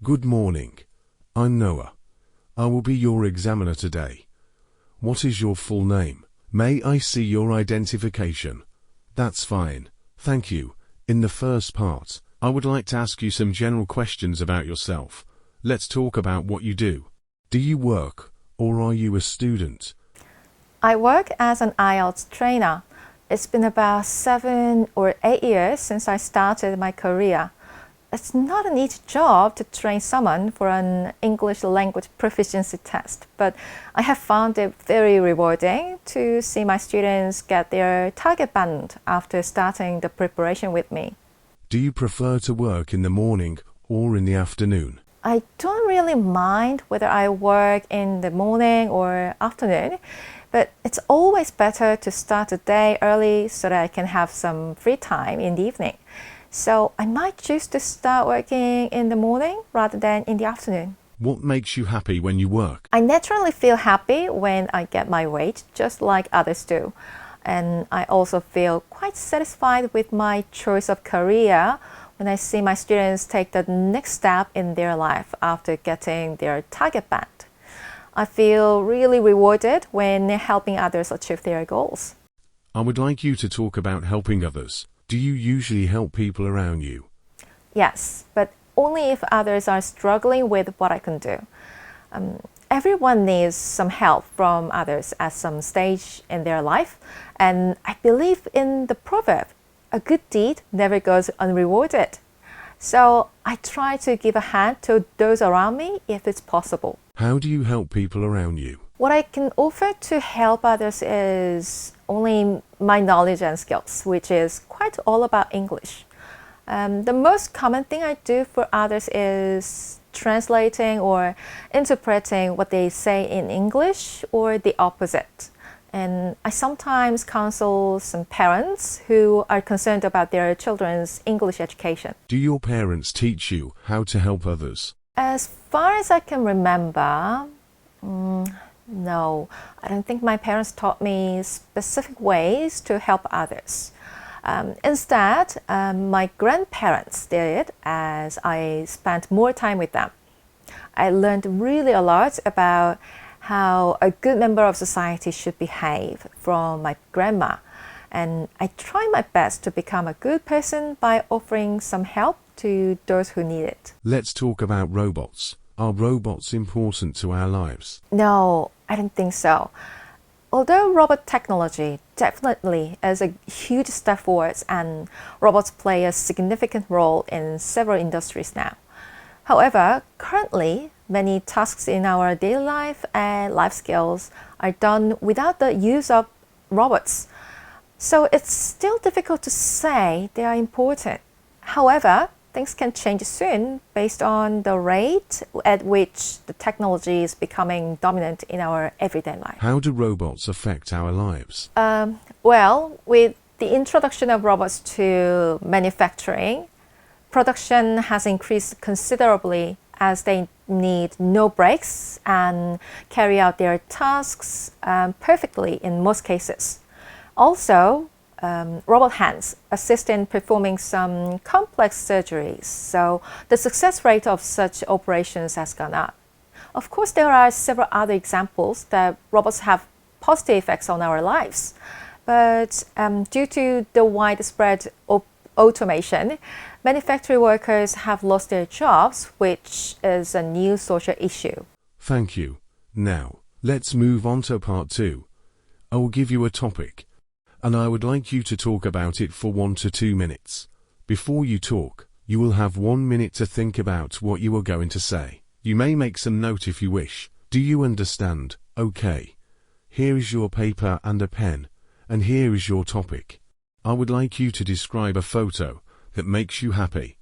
Good morning. I'm Noah. I will be your examiner today. What is your full name? May I see your identification? That's fine. Thank you. In the first part, I would like to ask you some general questions about yourself. Let's talk about what you do. Do you work, or are you a student? I work as an IELTS trainer. It's been about 7 or 8 years since I started my career. It's not an easy job to train someone for an English language proficiency test, but I have found it very rewarding to see my students get their target band after starting the preparation with me. Do you prefer to work in the morning or in the afternoon? I don't really mind whether I work in the morning or afternoon, but it's always better to start the day early so that I can have some free time in the evening. So I might choose to start working in the morning rather than in the afternoon. What makes you happy when you work? I naturally feel happy when I get my wage, just like others do. And I also feel quite satisfied with my choice of career when I see my students take the next step in their life after getting their target band. I feel really rewarded when helping others achieve their goals. I would like you to talk about helping others. Do you usually help people around you? Yes, but only if others are struggling with what I can do. Everyone needs some help from others at some stage in their life, and I believe in the proverb, a good deed never goes unrewarded. So I try to give a hand to those around me if it's possible. How do you help people around you? What I can offer to help others is only my knowledge and skills, which is quite all about English. The most common thing I do for others is translating or interpreting what they say in English or the opposite. And I sometimes counsel some parents who are concerned about their children's English education. Do your parents teach you how to help others? As far as I can remember, no, I don't think my parents taught me specific ways to help others. Instead, my grandparents did as I spent more time with them. I learned really a lot about how a good member of society should behave from my grandma. And I try my best to become a good person by offering some help to those who need it. Let's talk about robots. Are robots important to our lives? No, I don't think so. Although robot technology definitely is a huge step forward and robots play a significant role in several industries now. However, currently, many tasks in our daily life and life skills are done without the use of robots. So it's still difficult to say they are important. However, things can change soon based on the rate at which the technology is becoming dominant in our everyday life. How do robots affect our lives? Well, with the introduction of robots to manufacturing, production has increased considerably as they need no breaks and carry out their tasks perfectly in most cases. Also, robot hands assist in performing some complex surgeries, so the success rate of such operations has gone up. Of course, there are several other examples that robots have positive effects on our lives, but due to the widespread automation, manufacturing workers have lost their jobs, which is a new social issue. Thank you. Now, let's move on to part 2. I will give you a topic, and I would like you to talk about it for 1 to 2 minutes. Before you talk, you will have 1 minute to think about what you are going to say. You may make some note if you wish. Do you understand? Okay. Here is your paper and a pen, and here is your topic. I would like you to describe a photo that makes you happy.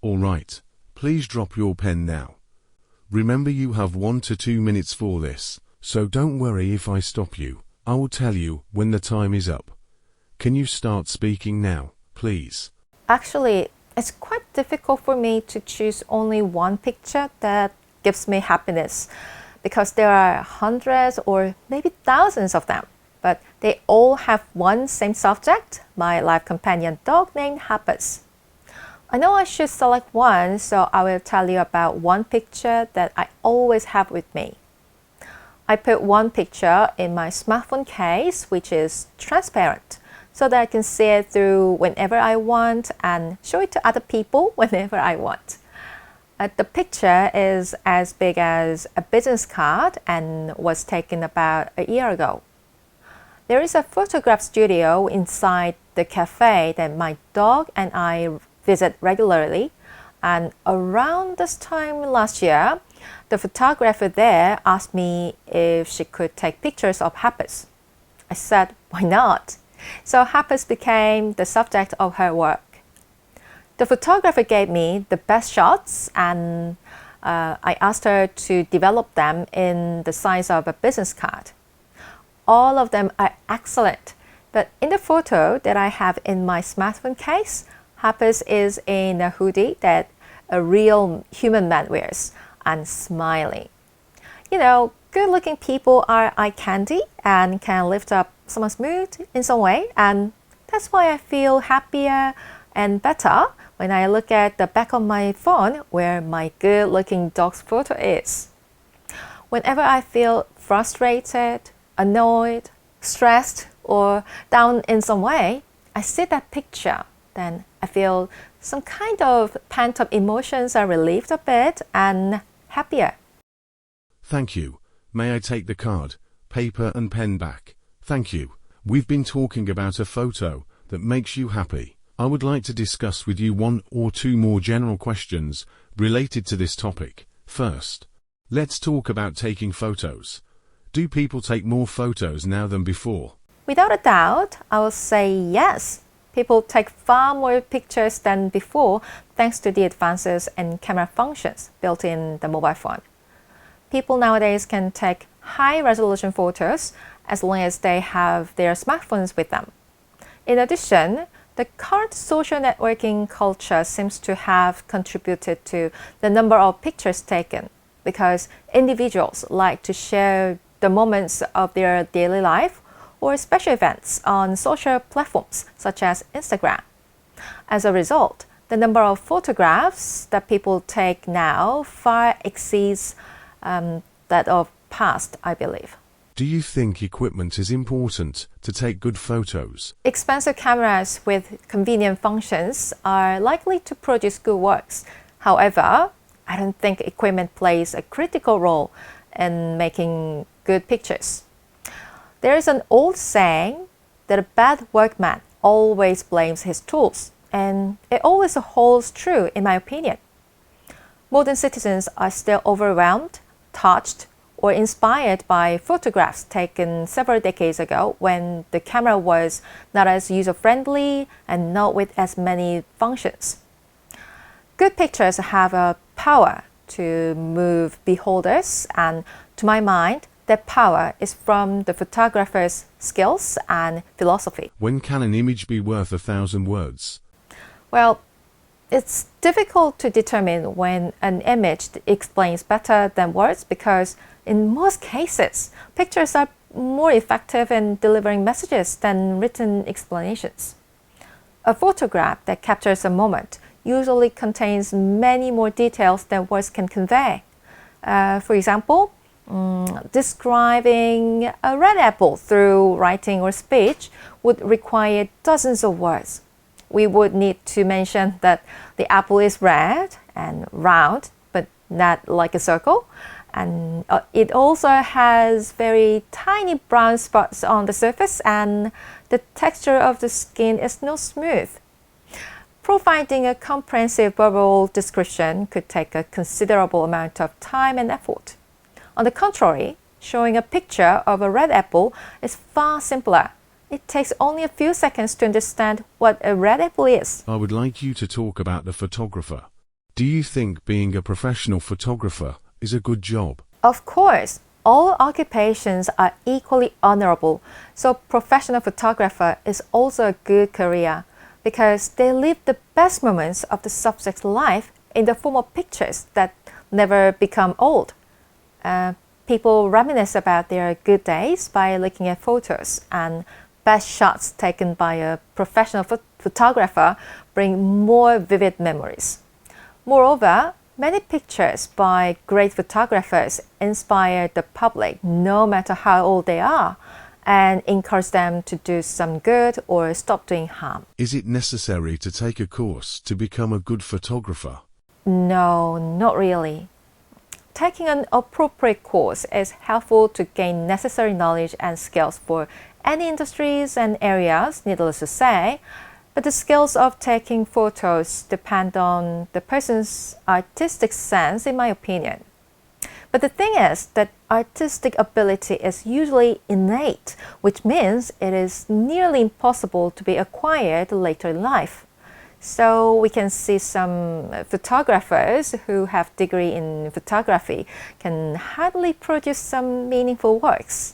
All right, please drop your pen now. Remember you have 1 to 2 minutes for this, so don't worry if I stop you. I will tell you when the time is up. Can you start speaking now, please? Actually, it's quite difficult for me to choose only one picture that gives me happiness because there are hundreds or maybe thousands of them. But they all have one same subject, my life companion dog named Happers. I know I should select one, so I will tell you about one picture that I always have with me. I put one picture in my smartphone case, which is transparent, so that I can see it through whenever I want and show it to other people whenever I want. The picture is as big as a business card and was taken about a year ago. There is a photograph studio inside the cafe that my dog and I visit regularly, and around this time last year, the photographer there asked me if she could take pictures of Happers. I said, why not? So Happers became the subject of her work. The photographer gave me the best shots, and I asked her to develop them in the size of a business card. All of them are excellent, but in the photo that I have in my smartphone case, Happers is in a hoodie that a real human man wears and smiling. You know, good-looking people are eye candy and can lift up someone's mood in some way, and that's why I feel happier and better when I look at the back of my phone where my good-looking dog's photo is. Whenever I feel frustrated, annoyed, stressed, or down in some way, I see that picture. Then I feel some kind of pent-up emotions are relieved a bit and happier. Thank you. May I take the card, paper and pen back? Thank you. We've been talking about a photo that makes you happy. I would like to discuss with you 1 or 2 more general questions related to this topic. First, let's talk about taking photos. Do people take more photos now than before? Without a doubt, I will say yes. People take far more pictures than before thanks to the advances in camera functions built in the mobile phone. People nowadays can take high-resolution photos as long as they have their smartphones with them. In addition, the current social networking culture seems to have contributed to the number of pictures taken because individuals like to share the moments of their daily life or special events on social platforms such as Instagram. As a result, the number of photographs that people take now far exceeds that of past, I believe. Do you think equipment is important to take good photos? Expensive cameras with convenient functions are likely to produce good works. However, I don't think equipment plays a critical role in making good pictures. There is an old saying that a bad workman always blames his tools, and it always holds true in my opinion. Modern citizens are still overwhelmed, touched, or inspired by photographs taken several decades ago when the camera was not as user-friendly and not with as many functions. Good pictures have a power to move beholders, and to my mind, that power is from the photographer's skills and philosophy. When can an image be worth 1,000 words? Well, it's difficult to determine when an image explains better than words because in most cases, pictures are more effective in delivering messages than written explanations. A photograph that captures a moment usually contains many more details than words can convey. For example, describing a red apple through writing or speech would require dozens of words. We would need to mention that the apple is red and round, but not like a circle. And it also has very tiny brown spots on the surface, and the texture of the skin is not smooth. Providing a comprehensive verbal description could take a considerable amount of time and effort. On the contrary, showing a picture of a red apple is far simpler. It takes only a few seconds to understand what a red apple is. I would like you to talk about the photographer. Do you think being a professional photographer is a good job? Of course, all occupations are equally honorable, so professional photographer is also a good career because they live the best moments of the subject's life in the form of pictures that never become old. People reminisce about their good days by looking at photos, and best shots taken by a professional photographer bring more vivid memories. Moreover, many pictures by great photographers inspire the public no matter how old they are and encourage them to do some good or stop doing harm. Is it necessary to take a course to become a good photographer? No, not really. Taking an appropriate course is helpful to gain necessary knowledge and skills for any industries and areas, needless to say, but the skills of taking photos depend on the person's artistic sense, in my opinion. But the thing is that artistic ability is usually innate, which means it is nearly impossible to be acquired later in life. So we can see some photographers who have degree in photography can hardly produce some meaningful works.